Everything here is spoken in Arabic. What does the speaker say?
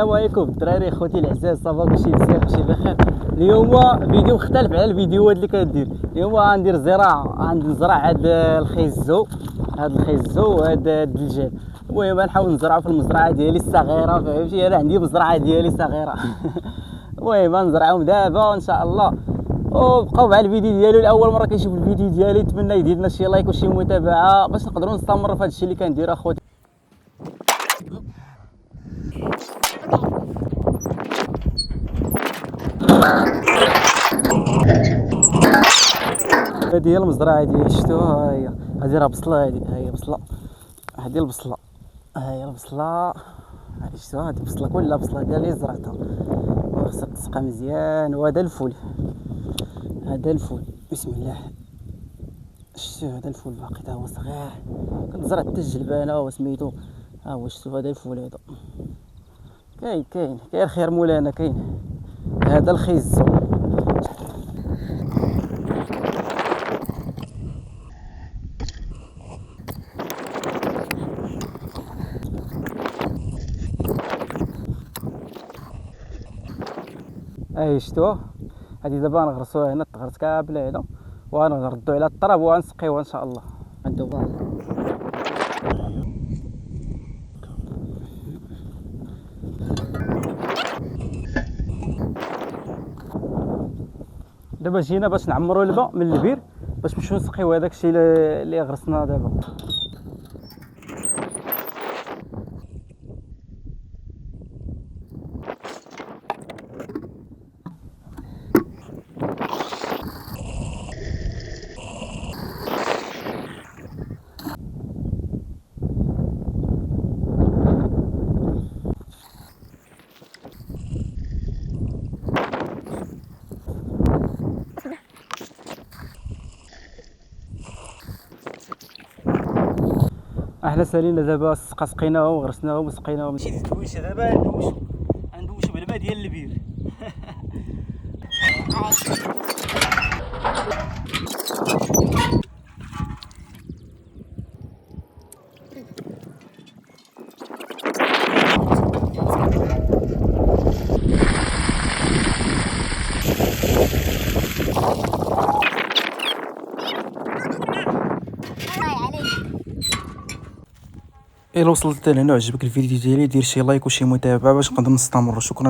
السلام عليكم الدراري خوتي العزاز، صافا كلشي مزيان كلشي بخير. اليوم فيديو مختلف على الفيديوهات اللي كندير. اليوم غندير زراعه، غنزرع هاد الخيزو، وهاد الدجاج. المهم غنحاول نزرعو في المزرعه ديالي الصغيره، فهمتي؟ انا عندي مزرعه ديالي صغيره. المهم غنزرعهم دابا ان شاء الله، وبقاو مع الفيديو ديالو. لاول مره كيشوف الفيديو ديالي نتمنى يدير لنا شي لايك وشي متابعه باش نقدروا نستمروا في هذا الشيء اللي كندير اخوتي. هذه هي المزرعه ديالي، شفتوها؟ ها هي، هذه راه بصله، هذه هي بصله، هذه البصله، ها هي البصله، شفتوها؟ هذه البصله كلها بصله ديالي زرعتها، وخصها تسقى مزيان. وهذا الفول، هذا الفول بسم الله، شفتو؟ هذا الفول باقي تا هو صغير، كنت زرعت حتى الجلبانه وسميتو، ها هو شفتو؟ هذا الفول هذا كاين خير مولانا كاين. هذا الخيزو، اي شفتوها؟ هادي دابا غنغرسوها هنا، تغرس كامله هنا، وغنردو على الطراب وغنسقيوها ان شاء الله. ندوبها دابا جينا باش نعمروا الماء من البير باش نمشيو نسقيو هذاك الشيء اللي غرسناه دابا. احنا سالينا دابا سقيناهم وغرسناهم وسقيناهم. ماشي الدويشه دابا ندوشو بالماء ديال البير. إلا وصلت لهنا وعجبك الفيديو ديالي دير شي لايك وشي متابعة باش نقدر نستمر. شكرا.